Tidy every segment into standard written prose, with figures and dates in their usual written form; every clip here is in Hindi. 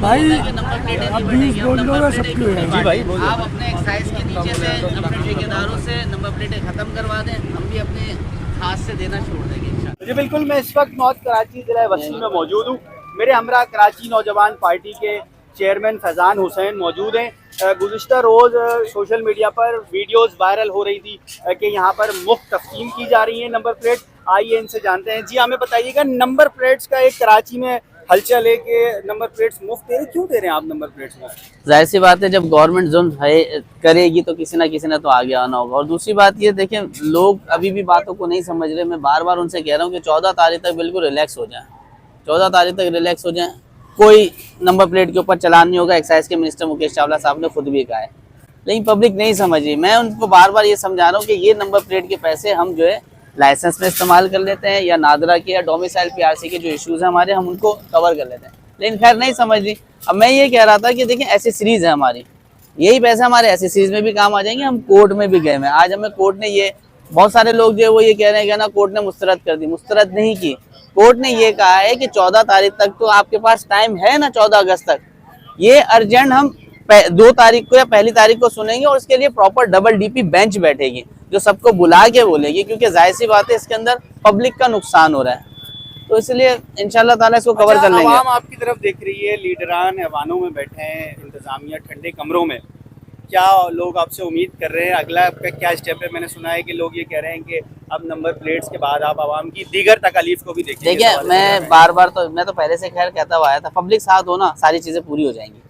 भाई नंबर प्लेटें अब नहीं 20 बढ़ेंगी, बोल अब दो नंबर ना प्लेटें सबकी क्यों हो जाएगी। जी भाई बोलिए। आप अपने एक्साइज के नीचे से अपने ठेकेदारों से नंबर प्लेटें ख़त्म करवा दें, हम भी अपने हाथ से देना छोड़ देंगे इंशाल्लाह। जी बिल्कुल, मैं इस वक्त नॉर्थ कराची जिला वसी में मौजूद हूँ। मेरे हमरा कराची नौजवान पार्टी के चेयरमैन फैज़ान हुसैन मौजूद हैं। गुज़िश्ता रोज़ सोशल मीडिया पर वीडियोस वायरल हो रही थी कि यहाँ पर मुफ्त तक़सीम की जा रही है नंबर प्लेट। आइए इनसे जानते हैं। जी हमें बताइएगा, नंबर प्लेट्स का एक कराची में हलचल है कि नंबर प्लेट्स मुफ्त दे रहे, क्यों दे रहे हैं आप नंबर प्लेट्स मुफ्त? जाहिर सी बात है, जब गवर्नमेंट जुल्म है करेगी तो किसी ना किसी ने तो आगे आना होगा। और दूसरी बात ये देखें, लोग अभी भी बातों को नहीं समझ रहे। मैं बार बार उनसे कह रहा हूँ कि 14 तारीख तक बिल्कुल रिलैक्स हो जाए, 14 तारीख तक रिलैक्स हो जाए। कोई नंबर प्लेट के ऊपर चलान नहीं होगा। एक्साइज के मिनिस्टर मुकेश चावला साहब ने खुद भी कहा है, लेकिन पब्लिक नहीं समझ रही। मैं उनको बार बार ये समझा रहा हूँ कि ये नंबर प्लेट के पैसे हम जो है लाइसेंस में इस्तेमाल कर लेते हैं, या नादरा के या डोमिसाइल पीआरसी के जो इश्यूज हैं हमारे, हम उनको कवर कर लेते हैं। लेकिन खैर नहीं समझ रही। अब मैं ये कह रहा था कि देखिए एसेसरीज है हमारी, यही पैसे हमारे एसेसरीज में भी काम आ जाएंगे। हम कोर्ट में भी गए हैं, आज हमें कोर्ट ने ये, बहुत सारे लोग जो है वो ये कह रहे हैं कि ना कोर्ट ने मुस्तरद कर दी। मुस्तरद नहीं की, कोर्ट ने ये कहा है कि 14 तारीख तक तो आपके पास टाइम है ना, 14 अगस्त तक। ये अर्जेंट हम 2 तारीख को या पहली तारीख को सुनेंगे, और इसके लिए प्रॉपर डबल डीपी बेंच बैठेगी जो सबको बुला के बोलेगी, क्योंकि जाहिर सी बात है इसके अंदर पब्लिक का नुकसान हो रहा है। तो इसलिए इंशाल्लाह ताला इसको कवर कर लेंगे। आवाम आपकी तरफ देख रही है, लीडरान ऐवानों में बैठे हैं, इंतजामिया ठंडे कमरों में। क्या लोग आपसे उम्मीद कर रहे हैं, अगला आपका क्या स्टेप है? मैंने सुना है कि लोग ये कह रहे हैं कि अब नंबर प्लेट्स के बाद आप आवाम की दीगर तकालीफ को भी देखेंगे। देखिए, मैं बार बार तो मैं तो पहले से खैर कहता हुआ आया था, पब्लिक साथ होना सारी चीज़ें पूरी हो जाएंगी।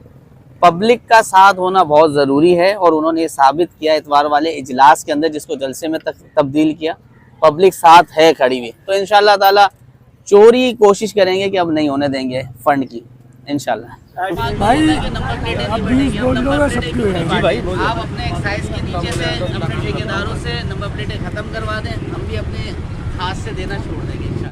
पब्लिक का साथ होना बहुत ज़रूरी है, और उन्होंने ये साबित किया इतवार वाले इजलास के अंदर, जिसको जलसे में तब्दील किया। पब्लिक साथ है खड़ी हुई, तो इंशाल्लाह ताला चोरी कोशिश करेंगे कि अब नहीं होने देंगे फंड की, इंशाल्लाह। भाई नंबर प्लेटें अब नहीं 20 बढ़ेंगी, बोल अब दो नंबर ना प्लेटें सबकी हो क्यों जाएगी। जी भाई बोलिए। आप अपने एक्साइज के नीचे से अपने ठेकेदारों से नंबर प्लेटें ख़त्म करवा दें, हम भी अपने हाथ से देना छोड़ देंगे इंशाल्लाह।